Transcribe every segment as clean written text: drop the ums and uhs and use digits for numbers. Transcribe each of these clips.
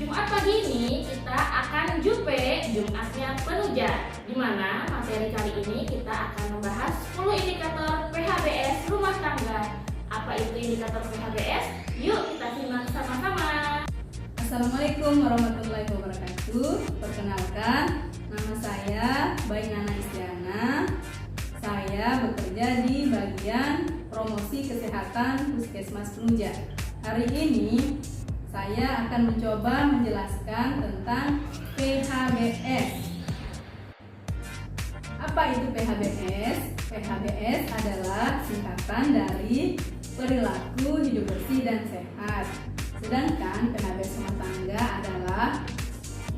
Jumat pagi ini kita akan Jumatnya Penuja, di mana materi kali ini kita akan membahas 10 indikator PHBS rumah tangga. Apa itu indikator PHBS? Yuk kita simak sama-sama. Assalamualaikum warahmatullahi wabarakatuh. Perkenalkan, nama saya Baik Nana Istiana. Saya bekerja di bagian promosi kesehatan Puskesmas Penuja. Hari ini saya akan mencoba menjelaskan tentang PHBS. Apa itu PHBS? PHBS adalah singkatan dari perilaku hidup bersih dan sehat. Sedangkan PHBS rumah tangga adalah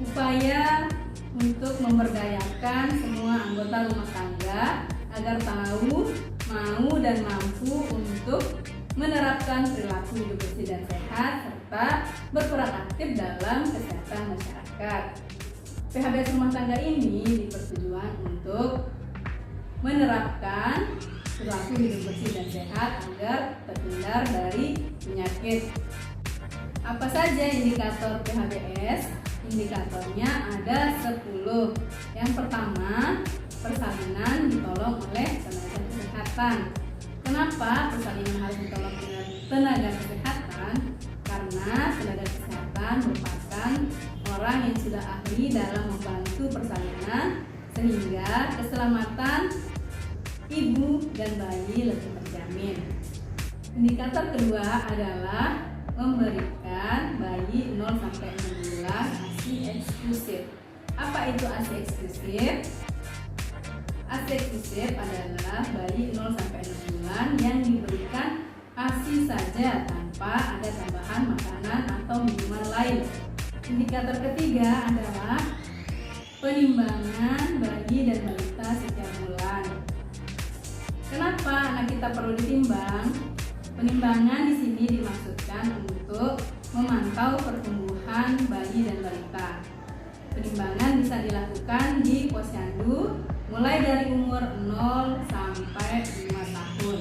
upaya untuk memberdayakan semua anggota rumah tangga agar tahu, mau, dan mampu untuk menerapkan perilaku hidup bersih dan sehat serta berperan aktif dalam kesehatan masyarakat. PHBS rumah tangga ini bertujuan untuk menerapkan perilaku hidup bersih dan sehat agar terhindar dari penyakit. Apa saja indikator PHBS? Indikatornya ada 10. Yang pertama, persalinan ditolong oleh tenaga kesehatan. Kenapa persalinan harus ditolong oleh tenaga kesehatan? Karena tenaga kesehatan merupakan orang yang sudah ahli dalam membantu persalinan sehingga keselamatan ibu dan bayi lebih terjamin. Indikator kedua adalah memberikan bayi 0-6 bulan ASI eksklusif. Apa itu ASI eksklusif? ASI eksklusif adalah bayi 0-6 bulan yang diberikan ASI saja tanpa ada tambahan makanan atau minuman lain. Indikator ketiga adalah penimbangan bayi dan balita setiap bulan. Kenapa anak kita perlu ditimbang? Penimbangan di sini dimaksudkan untuk memantau pertumbuhan bayi dan balita. Penimbangan bisa dilakukan di posyandu mulai dari umur 0 sampai 5 tahun.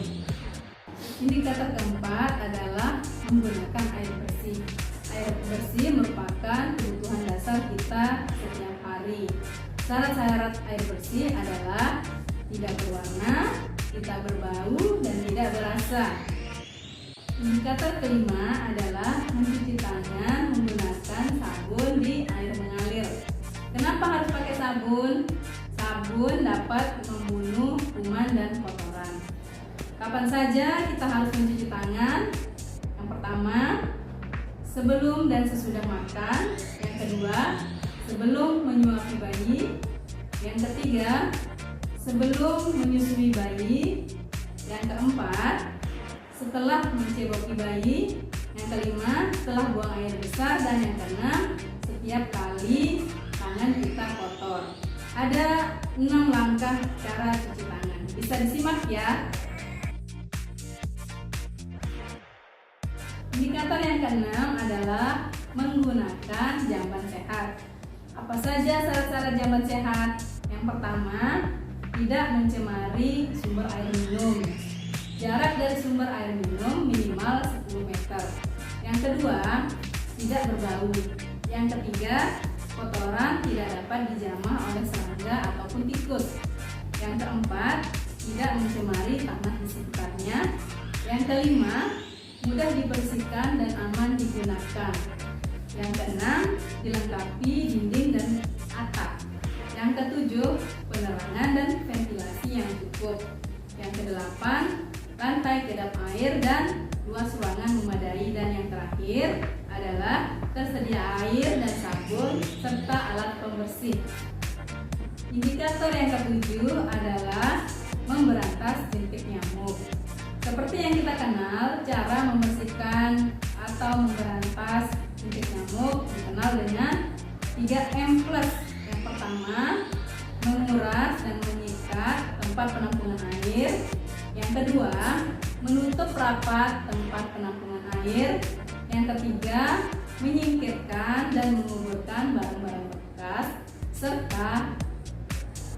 Indikator keempat adalah menggunakan air bersih. Air bersih merupakan kebutuhan dasar kita setiap hari. Syarat-syarat air bersih adalah tidak berwarna, tidak berbau, dan tidak berasa. Indikator kelima adalah mencuci tangan menggunakan sabun di air mengalir. Kenapa harus pakai sabun? Sabun dapat membunuh kuman dan kotoran. Kapan saja kita harus mencuci tangan? Yang pertama, sebelum dan sesudah makan. Yang kedua, sebelum menyuapi bayi. Yang ketiga, sebelum menyusui bayi. Yang keempat, setelah menceboki bayi. Yang kelima, setelah buang air besar. Dan yang keenam, setiap kali tangan kita kotor. Ada 6 langkah cara cuci tangan. Bisa disimak ya. Indikator yang keenam adalah menggunakan jamban sehat. Apa saja syarat-syarat jamban sehat? Yang pertama, tidak mencemari sumber air minum. Jarak dari sumber air minum minimal 10 meter. Yang kedua, tidak berbau. Yang ketiga, kotoran tidak dapat dijamah oleh serangga ataupun tikus. Yang keempat, tidak mencemari tanah di sekitarnya. Yang kelima, mudah dibersihkan dan aman digunakan. Yang keenam, dilengkapi dinding dan atap. Yang ketujuh, penerangan dan ventilasi yang cukup. Yang kedelapan, lantai kedap air dan luas ruangan memadai. Dan yang terakhir adalah tersedia air dan sabun serta alat pembersih. Indikator yang ketujuh adalah memberantas jentik nyamuk. Seperti yang kita kenal, cara membersihkan atau memberantas jentik nyamuk dikenal dengan 3M+. Yang pertama, menguras dan menyikat tempat penampungan air. Yang kedua, menutup rapat tempat penampungan air. Yang ketiga, menyingkirkan dan menguburkan barang-barang bekas. Serta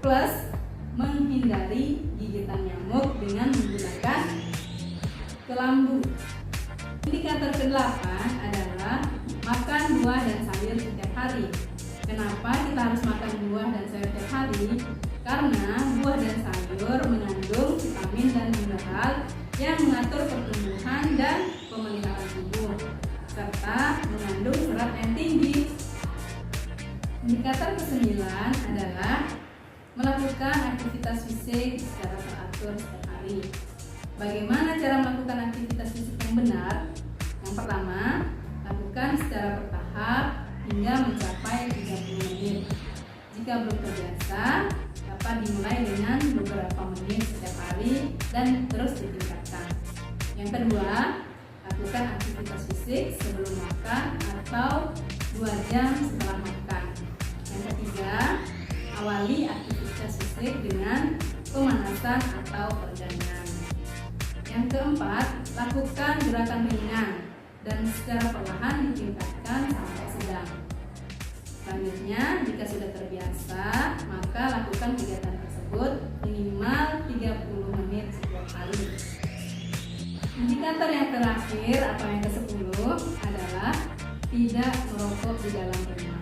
plus, menghindari gigitan nyamuk dengan menggunakan kelambu. Indikator ke-8 adalah makan buah dan sayur hari. Kenapa kita harus makan buah dan sayur tiap hari? Karena buah dan sayur mengandung vitamin dan mineral yang mengatur pertumbuhan dan pemeliharaan tubuh, serta mengandung serat yang tinggi. Indikator ke-9 adalah melakukan aktivitas fisik secara teratur setiap hari. Bagaimana cara melakukan aktivitas fisik yang benar? Yang pertama, lakukan secara bertahap hingga mencapai 30 menit. Jika belum terbiasa, dapat dimulai dengan beberapa menit setiap hari dan terus ditingkatkan. Yang kedua, lakukan aktivitas fisik sebelum makan atau 2 jam setelah makan. Yang ketiga, awali aktivitas fisik dengan pemanasan atau peregangan. Yang keempat, lakukan gerakan ringan dan secara perlahan ditingkatkan sampai sedang. Selanjutnya, jika sudah terbiasa, maka lakukan kegiatan tersebut minimal 30 menit setiap hari. Indikator yang terakhir atau yang ke-10 adalah tidak merokok di dalam rumah.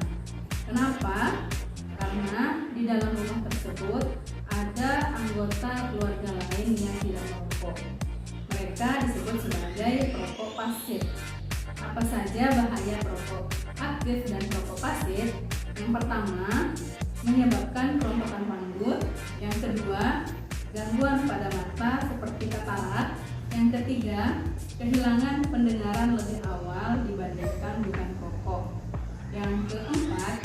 Kenapa? Karena di dalam rumah tersebut ada anggota keluarga lain yang tidak merokok. Mereka disebut sebagai perokok pasif. Apa saja bahaya perokok aktif dan perokok pasif? Yang pertama, menyebabkan kerontokan rambut. Yang kedua, gangguan pada mata seperti katarak. Yang ketiga, kehilangan pendengaran lebih awal dibandingkan bukan perokok. Yang keempat,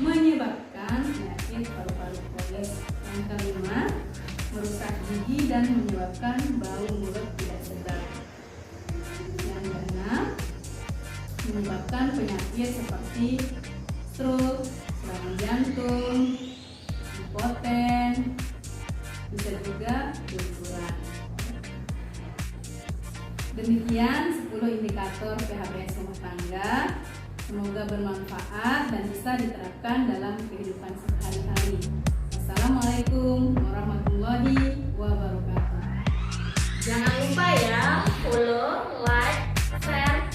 menyebabkan penyakit paru-paru kronis. Yang kelima, merusak gigi dan menyebabkan bau mulut tidak sedap. Yang keenam, menyebabkan penyakit seperti stroke, serangan jantung, impoten, bisa juga guguran. Demikian 10 indikator PHBS rumah tangga. Semoga bermanfaat dan bisa diterapkan dalam kehidupan sehari-hari. Wassalamualaikum warahmatullahi wabarakatuh. Jangan lupa ya, follow, like, share,